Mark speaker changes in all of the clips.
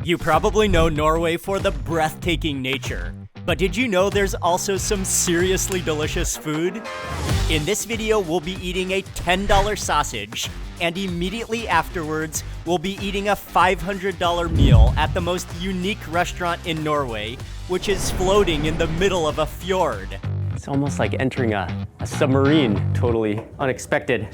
Speaker 1: You probably know Norway for the breathtaking nature, but did you know there's also some seriously delicious food? In this video, we'll be eating a $10 sausage, and immediately afterwards, we'll be eating a $500 meal at the most unique restaurant in Norway, which is floating in the middle of a fjord.
Speaker 2: It's almost like entering a submarine, totally unexpected.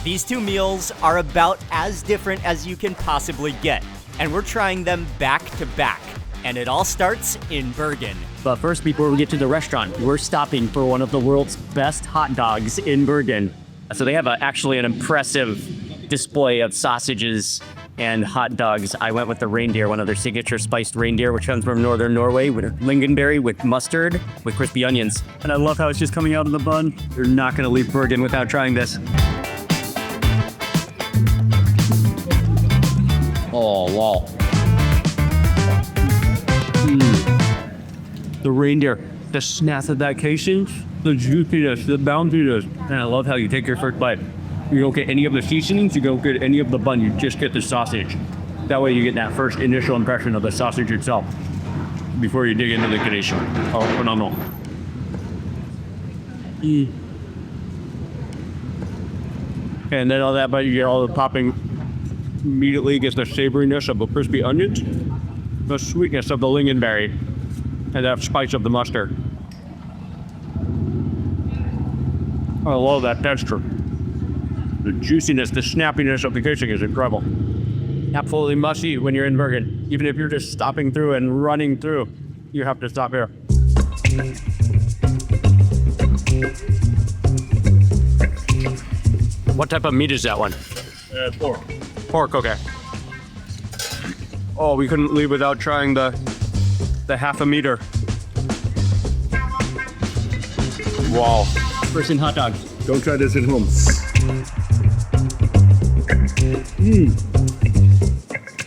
Speaker 1: These two meals are about as different as you can possibly get, and we're trying them back to back. And it all starts in Bergen.
Speaker 2: But first, before we get to the restaurant, we're stopping for one of the world's best hot dogs in Bergen. So they have actually an impressive display of sausages and hot dogs. I went with the reindeer, one of their signature spiced reindeer, which comes from northern Norway, with lingonberry, with mustard, with crispy onions. And I love how it's just coming out of the bun. You're not gonna leave Bergen without trying this. Oh, wow. The reindeer, the snap of that casing, the juiciness, the bounciness. And I love how you take your first bite. You don't get any of the seasonings, you don't get any of the bun, you just get the sausage. That way you get that first initial impression of the sausage itself before you dig into the condition. Oh, phenomenal. And then on that bite, you get all the popping. Immediately gets the savoriness of the crispy onions, the sweetness of the lingonberry, and that spice of the mustard. I love that texture. The juiciness, the snappiness of the casing is incredible. Absolutely must eat when you're in Bergen. Even if you're just stopping through and running through, you have to stop here. What type of meat is that one?
Speaker 3: Pork.
Speaker 2: Pork, okay. Oh, we couldn't leave without trying the half a meter. Wow. First in hot dog.
Speaker 3: Don't try this at home.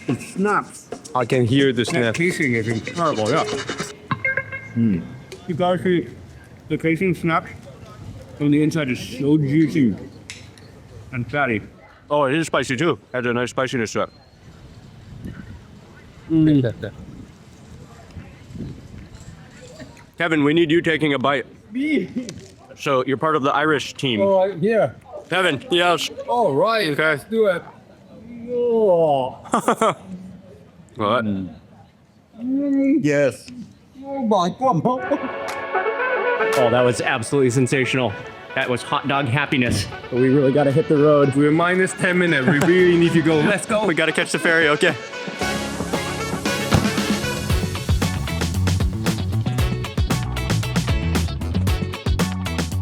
Speaker 3: It snaps.
Speaker 2: I can hear the
Speaker 3: That
Speaker 2: snap.
Speaker 3: casing is incredible, yeah. You guys see the casing snaps? And the inside is so juicy and fatty.
Speaker 2: Oh, it is spicy too. Has a nice spiciness to it. Kevin, we need you taking a bite.
Speaker 3: Me?
Speaker 2: So you're part of the Irish team.
Speaker 3: Oh, yeah.
Speaker 2: Kevin, yes.
Speaker 3: All right,
Speaker 2: Okay.
Speaker 3: let's do it. Oh.
Speaker 2: What?
Speaker 3: Yes. Oh my God.
Speaker 2: Oh, that was absolutely sensational. That was hot dog happiness. But we really gotta hit the road.
Speaker 3: We're minus 10 minutes. We really need to go. Let's go.
Speaker 2: We gotta catch the ferry, okay.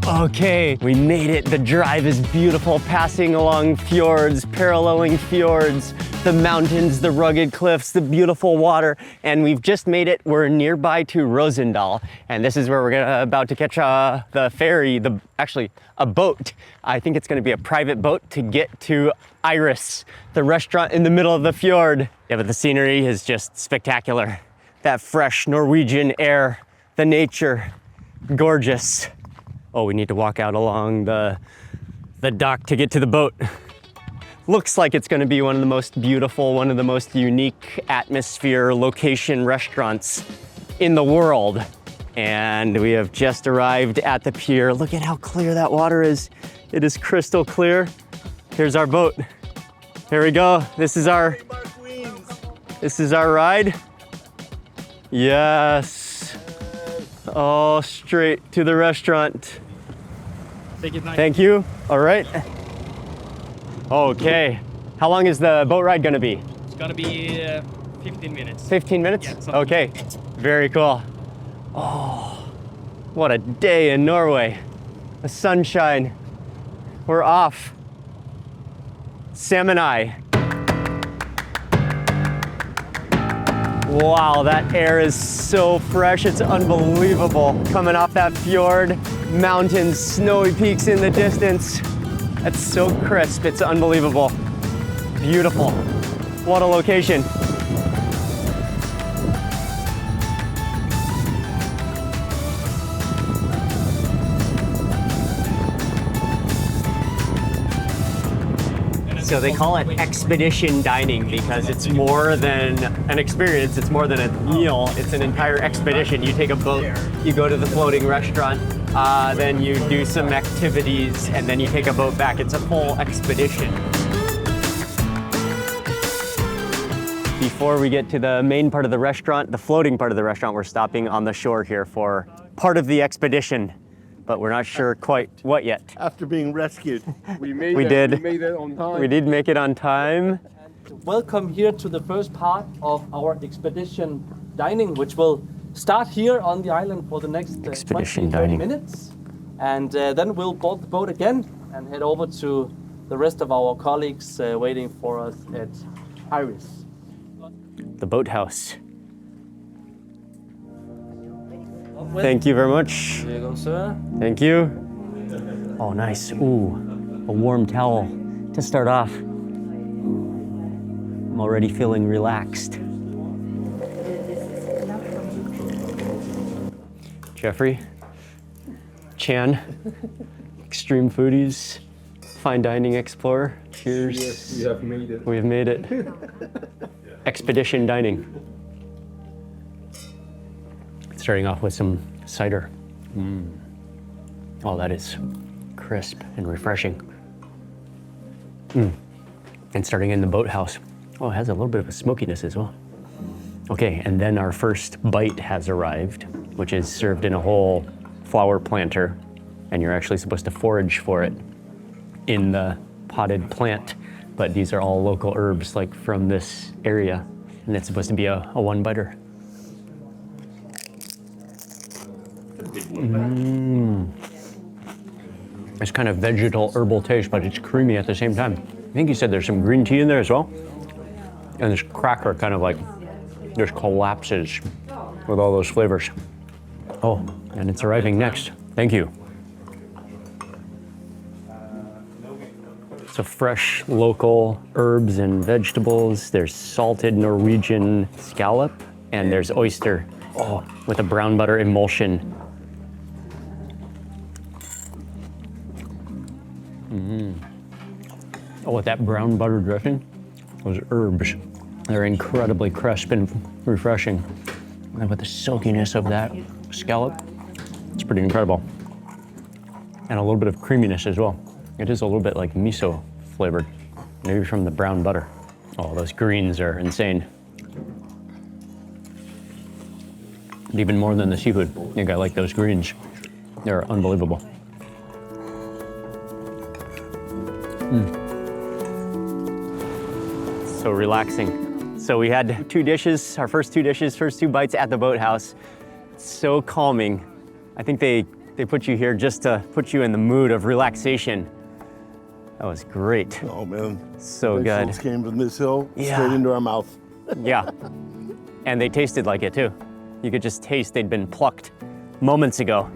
Speaker 2: Okay, we made it. The drive is beautiful, passing along fjords, paralleling fjords, the mountains, the rugged cliffs, the beautiful water, and we've just made it. We're nearby to Rosendal, and this is where we're about to catch the ferry, actually a boat. I think it's gonna be a private boat to get to Iris, the restaurant in the middle of the fjord. Yeah, but the scenery is just spectacular. That fresh Norwegian air, the nature, gorgeous. Oh, we need to walk out along the dock to get to the boat. Looks like it's gonna be one of the most beautiful, one of the most unique atmosphere, location restaurants in the world. And we have just arrived at the pier. Look at how clear that water is. It is crystal clear. Here's our boat. Here we go. This is our ride. Yes. Oh, straight to the restaurant. Thank you. All right. Okay. How long is the boat ride gonna be?
Speaker 4: It's gonna be 15 minutes.
Speaker 2: 15 minutes?
Speaker 4: Yeah,
Speaker 2: okay. Very cool. Oh, what a day in Norway. The sunshine. We're off. Salmon eye. Wow, that air is so fresh, it's unbelievable. Coming off that fjord, mountains, snowy peaks in the distance. That's so crisp, it's unbelievable. Beautiful. What a location. So they call it expedition dining because it's more than an experience, it's more than a meal, it's an entire expedition. You take a boat, you go to the floating restaurant, then you do some activities, and then you take a boat back. It's a full expedition. Before we get to the main part of the restaurant, the floating part of the restaurant, we're stopping on the shore here for part of the expedition, but we're not sure quite what yet.
Speaker 5: After being rescued.
Speaker 2: We did on time. We did make it on time.
Speaker 6: Welcome here to the first part of our expedition dining, which will start here on the island for the next 20-30 minutes. And then we'll board the boat again and head over to the rest of our colleagues waiting for us at Iris.
Speaker 2: The boathouse. Thank you very much.
Speaker 6: There you go, sir.
Speaker 2: Thank you. Oh, nice. Ooh, a warm towel to start off. I'm already feeling relaxed. Jeffrey, Chan, Extreme Foodies, Fine Dining Explorer. Cheers.
Speaker 3: Yes, we have made it.
Speaker 2: We've made it. Expedition dining. Starting off with some cider. Oh, that is crisp and refreshing. And starting in the boathouse. Oh, it has a little bit of a smokiness as well. Okay, and then our first bite has arrived, which is served in a whole flower planter, and you're actually supposed to forage for it in the potted plant. But these are all local herbs, like from this area, and it's supposed to be a one-biter. It's kind of vegetal herbal taste, but it's creamy at the same time. I think you said there's some green tea in there as well. And this cracker kind of like just collapses with all those flavors. Oh, and it's arriving next. Thank you. So fresh local herbs and vegetables. There's salted Norwegian scallop, and there's oyster. Oh, with a brown butter emulsion. Oh, with that brown butter dressing, those herbs, they're incredibly crisp and refreshing. And with the silkiness of that scallop, it's pretty incredible. And a little bit of creaminess as well. It is a little bit like miso flavored, maybe from the brown butter. Oh, those greens are insane. And even more than the seafood. I think I like those greens. They're unbelievable. So relaxing. So we had two dishes, our first two bites at the boathouse. So calming. I think they put you here just to put you in the mood of relaxation. That was great.
Speaker 5: Oh man.
Speaker 2: So good.
Speaker 5: Vegetables came from this hill
Speaker 2: Yeah.
Speaker 5: straight into our mouth.
Speaker 2: Yeah. And they tasted like it too. You could just taste they'd been plucked moments ago.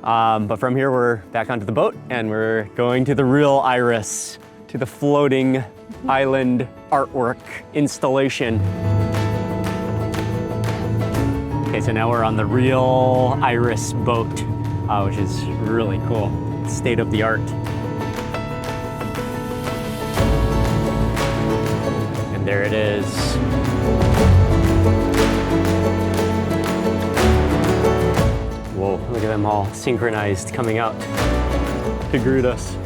Speaker 2: But from here, we're back onto the boat and we're going to the real Iris, to the floating island artwork installation. Okay, so now we're on the real Iris boat, which is really cool. State of the art. And there it is. Whoa, look at them all synchronized coming out to greet us.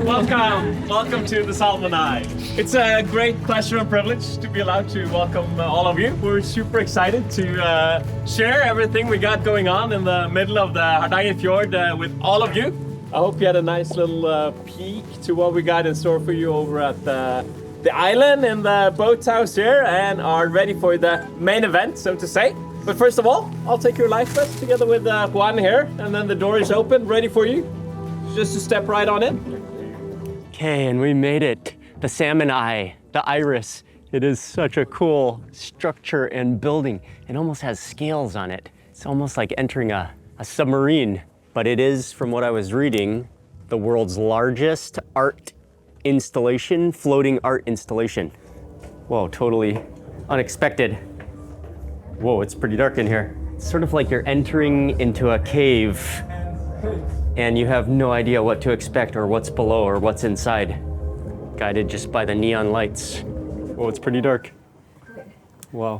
Speaker 4: Welcome to the Salmon Eye. It's a great pleasure and privilege to be allowed to welcome all of you. We're super excited to share everything we got going on in the middle of the Hardangerfjord with all of you. I hope you had a nice little peek to what we got in store for you over at the island in the boathouse here and are ready for the main event, so to say. But first of all, I'll take your life vest together with Juan here, and then the door is open, ready for you. Just to step right on in.
Speaker 2: Okay, and we made it. The salmon eye, the iris. It is such a cool structure and building. It almost has scales on it. It's almost like entering a submarine. But it is, from what I was reading, the world's largest art installation, floating art installation. Whoa, totally unexpected. Whoa, it's pretty dark in here. It's sort of like you're entering into a cave and you have no idea what to expect or what's below or what's inside. Guided just by the neon lights. Oh, it's pretty dark. Wow.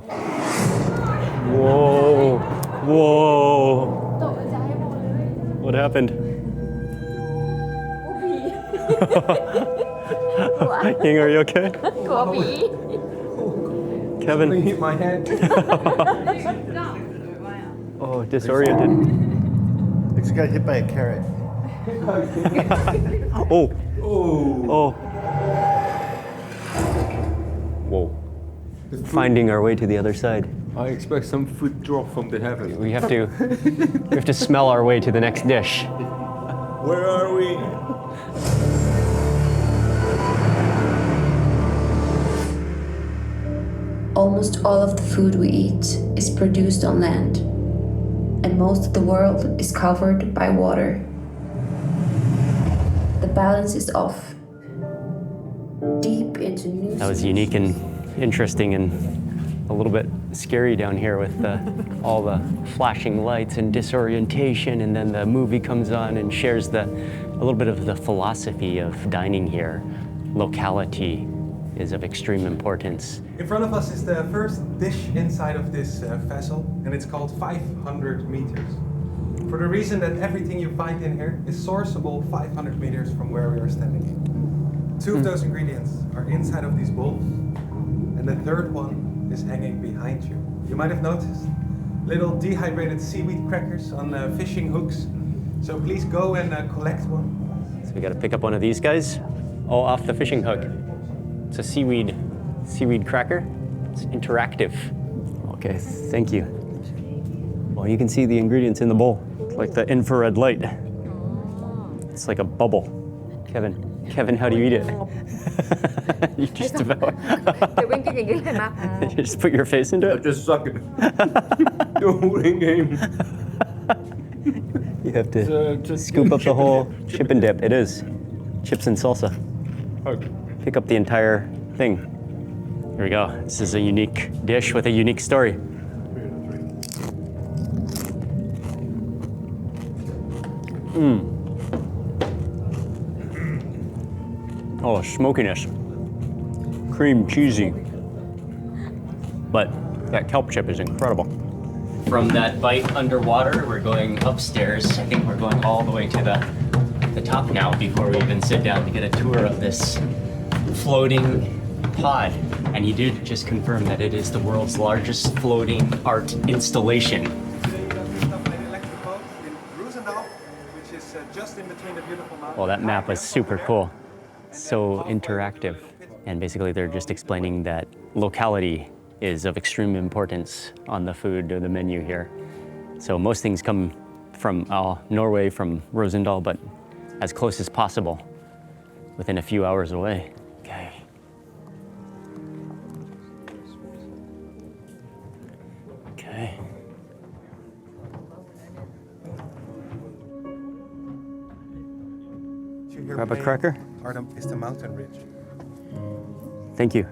Speaker 2: Whoa. Whoa. What happened? Ying, are you okay? Kevin.
Speaker 7: Hit my head.
Speaker 2: Oh, disoriented.
Speaker 5: Looks like I got hit by a carrot.
Speaker 2: Oh. Oh. Whoa. Finding our way to the other side.
Speaker 7: I expect some food drop from the heavens.
Speaker 2: We have to smell our way to the next dish.
Speaker 7: Where are we?
Speaker 8: Almost all of the food we eat is produced on land, and most of the world is covered by water. The balance is off. Deep into new.
Speaker 2: That was unique and interesting and a little bit scary down here with all the flashing lights and disorientation, and then the movie comes on and shares a little bit of the philosophy of dining here. Locality is of extreme importance.
Speaker 9: In front of us is the first dish inside of this vessel, and it's called 500 meters. For the reason that everything you find in here is sourceable 500 meters from where we are standing. Two of those ingredients are inside of these bowls, and the third one is hanging behind you. You might have noticed little dehydrated seaweed crackers on fishing hooks. So please go and collect one.
Speaker 2: So we got to pick up one of these guys, all off the fishing hook. It's a seaweed cracker. It's interactive. Okay, thank you. Well, you can see the ingredients in the bowl. It's like the infrared light. It's like a bubble. Kevin, how do you eat it? You just devour. You just put your face into it?
Speaker 7: Just suck it. The whole game.
Speaker 2: You have to scoop up the whole chip and dip. It is. Chips and salsa. Pick up the entire thing. Here we go. This is a unique dish with a unique story. Oh, smokiness. Cream, cheesy. But that kelp chip is incredible. From that bite underwater, we're going upstairs. I think we're going all the way to the top now before we even sit down to get a tour of this floating pod. And he did just confirm that it is the world's largest floating art installation. Well, that map was super cool. So interactive. And basically they're just explaining that locality is of extreme importance on the food or the menu here. So most things come from Norway, from Rosendal, but as close as possible, within a few hours away. Okay. Okay. Grab a cracker.
Speaker 9: Is the mountain ridge.
Speaker 2: Thank you.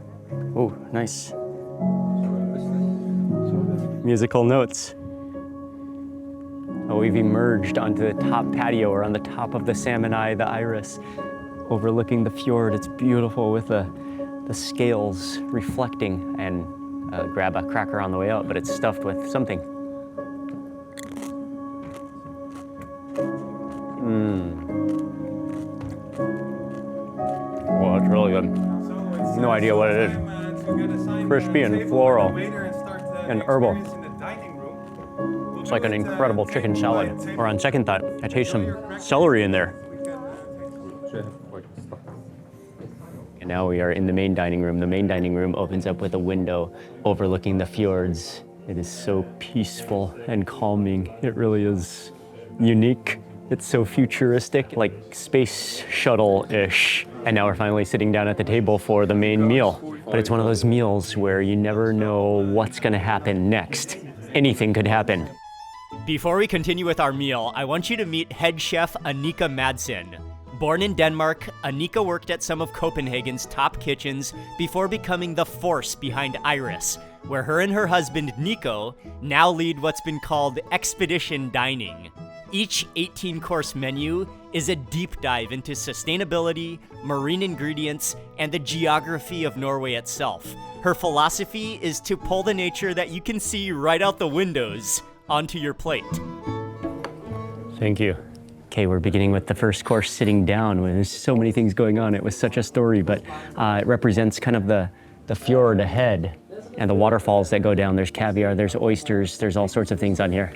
Speaker 2: Oh, nice. Musical notes. Oh, we've emerged onto the top patio or on the top of the Salmon Eye, the iris, overlooking the fjord. It's beautiful with the scales reflecting, and grab a cracker on the way out, but it's stuffed with something. Well, it's really good. No idea what it is. Crispy and floral and herbal. It's like an incredible chicken salad. Or on second thought, I taste some celery in there. And now we are in the main dining room. The main dining room opens up with a window overlooking the fjords. It is so peaceful and calming. It really is unique. It's so futuristic, like space shuttle-ish. And now we're finally sitting down at the table for the main meal. But it's one of those meals where you never know what's gonna happen next. Anything could happen.
Speaker 1: Before we continue with our meal, I want you to meet head chef Anika Madsen. Born in Denmark, Anika worked at some of Copenhagen's top kitchens before becoming the force behind Iris, where her and her husband Nico now lead what's been called expedition dining. Each 18-course menu is a deep dive into sustainability, marine ingredients, and the geography of Norway itself. Her philosophy is to pull the nature that you can see right out the windows onto your plate.
Speaker 2: Thank you. Okay, we're beginning with the first course sitting down. There's so many things going on. It was such a story, but it represents kind of the fjord ahead and the waterfalls that go down. There's caviar, there's oysters, there's all sorts of things on here.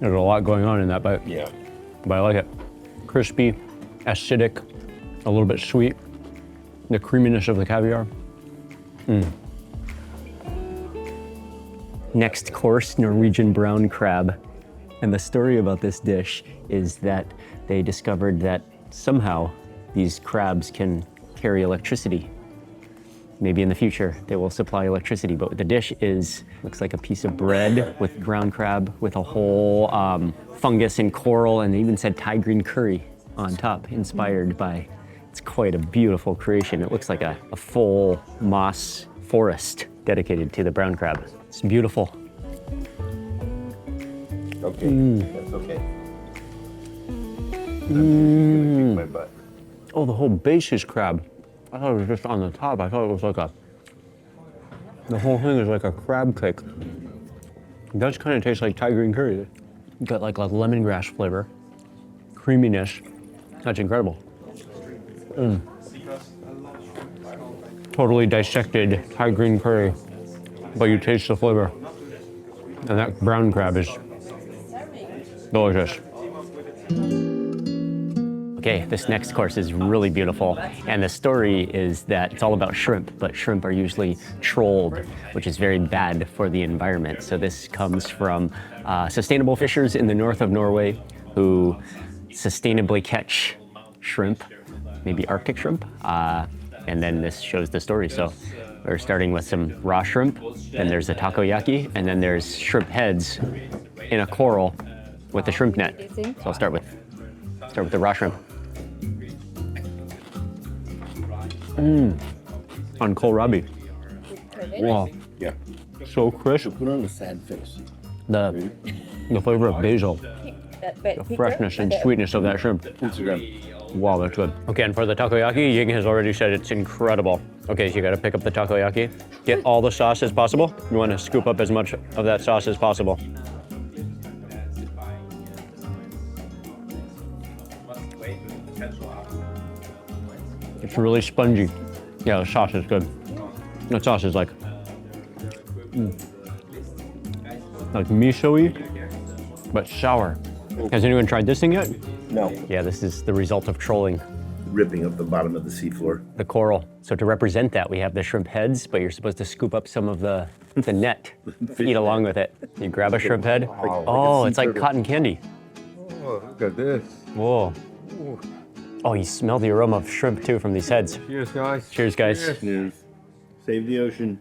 Speaker 2: There's a lot going on in that bite.
Speaker 7: Yeah.
Speaker 2: But I like it. Crispy, acidic, a little bit sweet, the creaminess of the caviar. Next course, Norwegian brown crab. And the story about this dish is that they discovered that somehow these crabs can carry electricity. Maybe in the future they will supply electricity, but the dish looks like a piece of bread with ground crab with a whole fungus and coral, and they even said Thai green curry on top, inspired by, it's quite a beautiful creation. It looks like a full moss forest dedicated to the brown crab. It's beautiful.
Speaker 7: Okay, that's okay. My butt.
Speaker 2: Oh, the whole base is crab. I thought it was just on the top. I thought it was like the whole thing is like a crab cake. It does kind of taste like Thai green curry. Got like a lemongrass flavor, creaminess. That's incredible. Totally dissected Thai green curry, but you taste the flavor. And that brown crab is delicious. Okay, this next course is really beautiful, and the story is that it's all about shrimp, but shrimp are usually trolled, which is very bad for the environment. So this comes from sustainable fishers in the north of Norway who sustainably catch shrimp, maybe Arctic shrimp, and then this shows the story. So we're starting with some raw shrimp, then there's the takoyaki, and then there's shrimp heads in a coral with the shrimp net. So I'll start with the raw shrimp. On kohlrabi. Wow.
Speaker 7: Yeah.
Speaker 2: So crisp.
Speaker 7: Put on a sad face.
Speaker 2: The flavor of basil, the freshness and sweetness of that shrimp. Wow, that's good. Okay, and for the takoyaki, Ying has already said it's incredible. Okay, so you gotta pick up the takoyaki, get all the sauce as possible. You wanna scoop up as much of that sauce as possible. It's really spongy. Yeah, the sauce is good. The sauce is like miso-y, but sour. Has anyone tried this thing yet?
Speaker 7: No.
Speaker 2: Yeah, this is the result of trolling.
Speaker 7: Ripping up the bottom of the seafloor.
Speaker 2: The coral. So to represent that, we have the shrimp heads, but you're supposed to scoop up some of the net, eat along with it. You grab a shrimp head. Oh, it's like cotton candy.
Speaker 7: Oh, look at this.
Speaker 2: Whoa. Oh, you smell the aroma of shrimp too from these heads.
Speaker 7: Cheers, guys.
Speaker 2: Cheers, guys.
Speaker 7: Cheers.
Speaker 5: Save the ocean.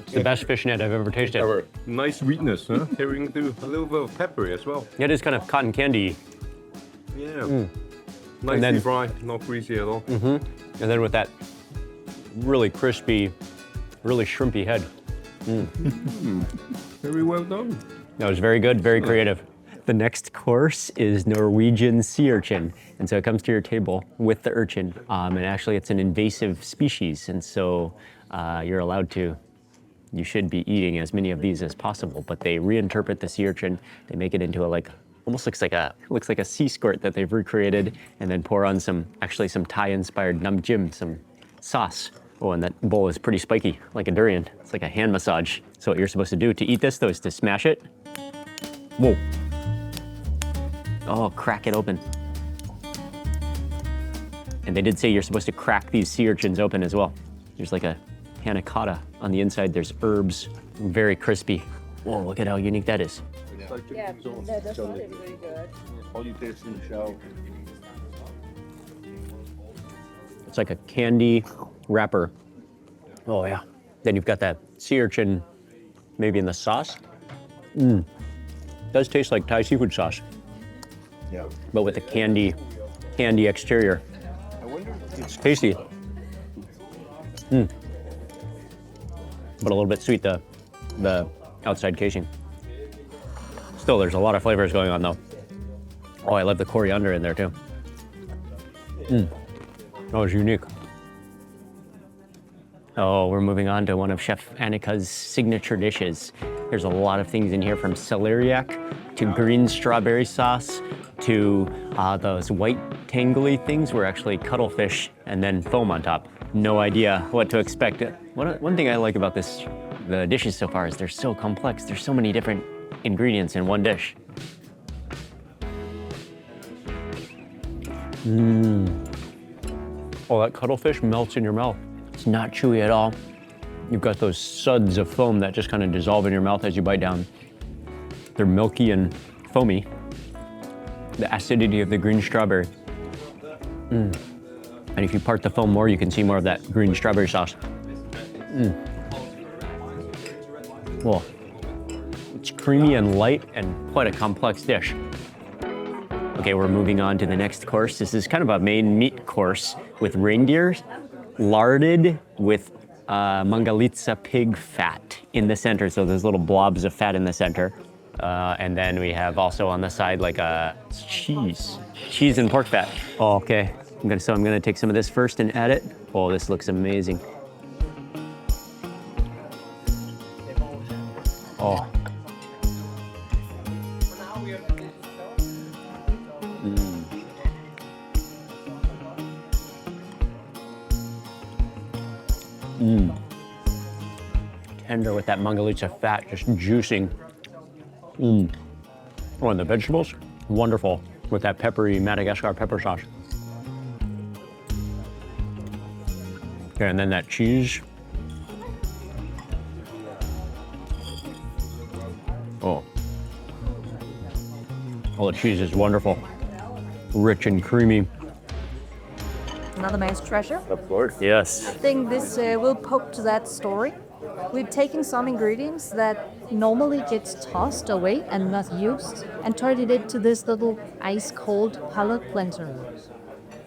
Speaker 2: It's the best fish net I've ever tasted.
Speaker 7: Nice sweetness, huh? Carrying through a little bit of peppery as well.
Speaker 2: It is kind of cotton candy.
Speaker 7: Yeah. Nicely fried, not greasy at all.
Speaker 2: And then with that really crispy, really shrimpy head.
Speaker 7: Very well done.
Speaker 2: That was very good, very creative. The next course is Norwegian sea urchin. And so it comes to your table with the urchin. And actually it's an invasive species. And so you should be eating as many of these as possible, but they reinterpret the sea urchin. They make it into almost looks like a sea squirt that they've recreated, and then pour on some Thai-inspired namjim, some sauce. Oh, and that bowl is pretty spiky, like a durian. It's like a hand massage. So what you're supposed to do to eat this, though, is to smash it. Whoa. Oh, crack it open. And they did say you're supposed to crack these sea urchins open as well. There's like a panna cotta on the inside. There's herbs, very crispy. Whoa, look at how unique that is.
Speaker 10: Yeah, that's really good.
Speaker 5: All you taste in the shell.
Speaker 2: It's like a candy wrapper. Oh yeah. Then you've got that sea urchin maybe in the sauce. Does taste like Thai seafood sauce. but with a candy exterior. It's tasty. But a little bit sweet, the outside casing. Still, there's a lot of flavors going on though. Oh, I love the coriander in there too. Oh, it's unique. Oh, we're moving on to one of Chef Anika's signature dishes. There's a lot of things in here, from celeriac to green strawberry sauce to those white tangly things were actually cuttlefish and then foam on top. No idea what to expect. One thing I like about the dishes so far is they're so complex. There's so many different ingredients in one dish. Oh, that cuttlefish melts in your mouth. It's not chewy at all. You've got those suds of foam that just kind of dissolve in your mouth as you bite down. They're milky and foamy. The acidity of the green strawberry. And if you part the foam more, you can see more of that green strawberry sauce. Well, it's creamy and light and quite a complex dish. Okay, we're moving on to the next course. This is kind of a main meat course with reindeer, larded with mangalitsa pig fat in the center. So there's little blobs of fat in the center. And then we have also on the side like a cheese and pork fat. Oh, okay. So I'm gonna take some of this first and add it. Oh, this looks amazing. Oh. Tender with that mangalitsa fat, just juicing. Oh, and the vegetables, wonderful with that peppery Madagascar pepper sauce. Okay, and then that cheese. Oh, the cheese is wonderful, rich and creamy.
Speaker 10: Another man's treasure.
Speaker 2: Of course. Yes.
Speaker 10: I think this will poke to that story. We've taken some ingredients that normally gets tossed away and not used and turned it into this little ice cold palate cleanser.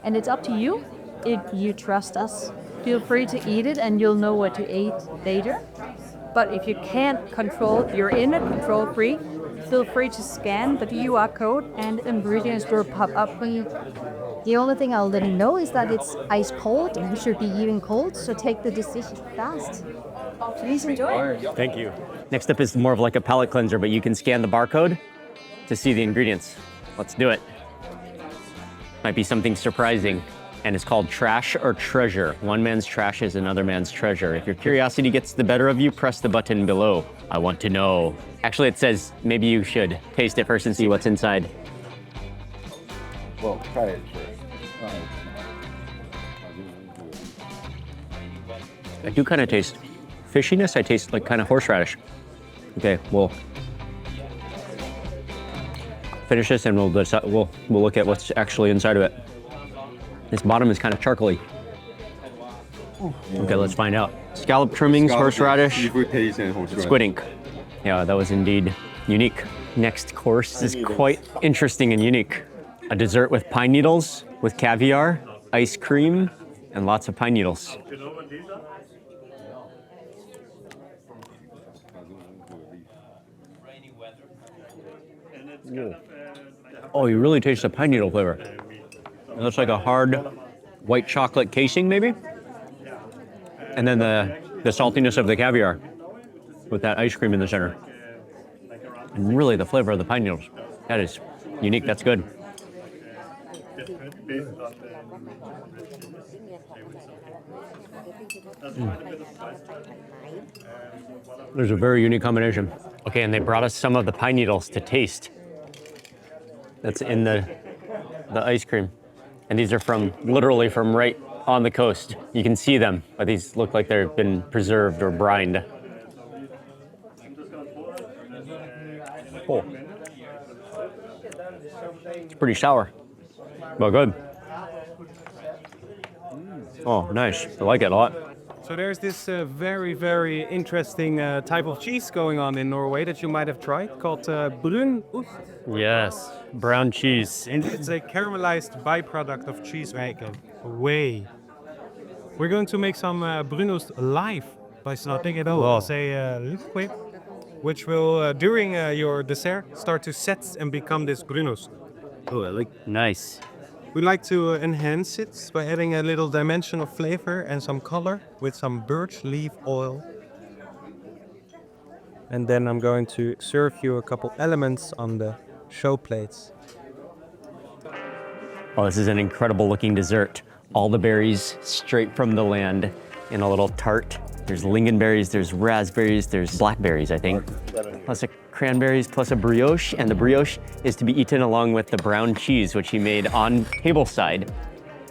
Speaker 10: And it's up to you. If you trust us, feel free to eat it and you'll know what to eat later. But if you can't control, you're in a control freak, feel free to scan the QR code and ingredients will pop up for you. The only thing I'll let you know is that it's ice cold and you should be eating cold, so take the decision fast. Please enjoy.
Speaker 2: Thank you. Next up is more of like a palate cleanser, but you can scan the barcode to see the ingredients. Let's do it. Might be something surprising. And it's called Trash or Treasure. One man's trash is another man's treasure. If your curiosity gets the better of you, press the button below. I want to know. Actually, it says maybe you should taste it first and see what's inside.
Speaker 5: Well, try it first.
Speaker 2: I do kind of taste fishiness. I taste like kind of horseradish. Okay, we'll finish this and we'll look at what's actually inside of it. This bottom is kind of charcoaly. Okay, let's find out. Scallop trimmings, horseradish, squid ink. Yeah, that was indeed unique. Next course is quite interesting and unique. A dessert with pine needles, with caviar, ice cream, and lots of pine needles. Oh, you really taste the pine needle flavor. It looks like a hard white chocolate casing, maybe? And then the saltiness of the caviar with that ice cream in the center. And really the flavor of the pine needles. That is unique, that's good. There's a very unique combination. Okay, and they brought us some of the pine needles to taste. That's in the ice cream. And these are literally from right on the coast. You can see them, but these look like they've been preserved or brined. Oh. It's pretty sour, but good. Oh, nice. I like it a lot.
Speaker 9: So there's this very, very interesting type of cheese going on in Norway that you might have tried called brunost.
Speaker 2: Yes, brown cheese.
Speaker 9: It's a caramelized byproduct of cheese making. Way. We're going to make some brunost live by starting it all as a liquid, which will, during your dessert, start to set and become this brunost.
Speaker 2: Oh, I like. Nice.
Speaker 9: We like to enhance it by adding a little dimension of flavor and some color with some birch leaf oil. And then I'm going to serve you a couple elements on the show plates.
Speaker 2: Oh, this is an incredible looking dessert. All the berries straight from the land in a little tart. There's lingonberries, there's raspberries, there's blackberries, I think. Plus a cranberries, plus a brioche. And the brioche is to be eaten along with the brown cheese, which he made on tableside.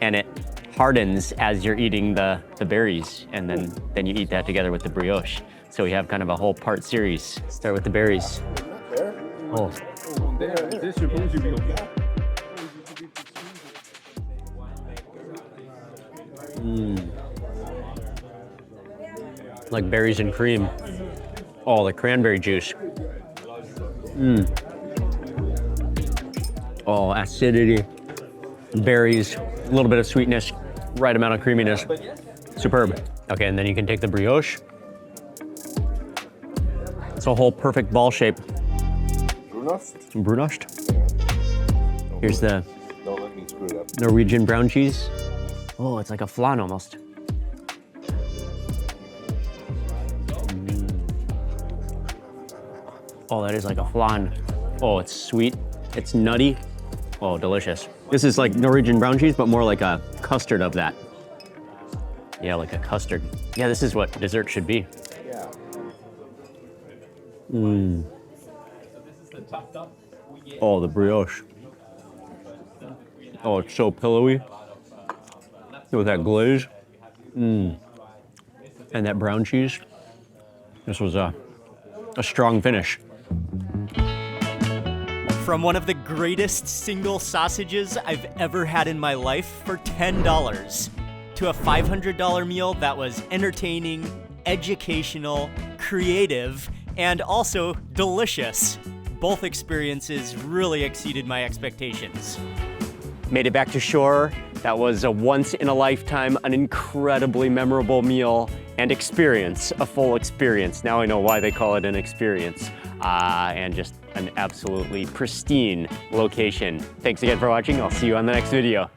Speaker 2: And it hardens as you're eating the berries. And then you eat that together with the brioche. So we have kind of a whole part series. Start with the berries. Oh. Like berries and cream. Oh, the cranberry juice. Oh, acidity. Berries, a little bit of sweetness, right amount of creaminess. Superb. Okay, and then you can take the brioche. It's a whole perfect ball shape. Brunost. Here's the Norwegian brown cheese. Oh, it's like a flan almost. Oh, that is like a flan. Oh, it's sweet, it's nutty. Oh, delicious. This is like Norwegian brown cheese, but more like a custard of that. Yeah, like a custard. Yeah, this is what dessert should be. Oh, the brioche. Oh, it's so pillowy. With that glaze. And that brown cheese. This was a strong finish.
Speaker 1: From one of the greatest single sausages I've ever had in my life for $10 to a $500 meal that was entertaining, educational, creative, and also delicious. Both experiences really exceeded my expectations.
Speaker 2: Made it back to shore. That was a once in a lifetime, an incredibly memorable meal and experience, a full experience. Now I know why they call it an experience. And just an absolutely pristine location. Thanks again for watching. I'll see you on the next video.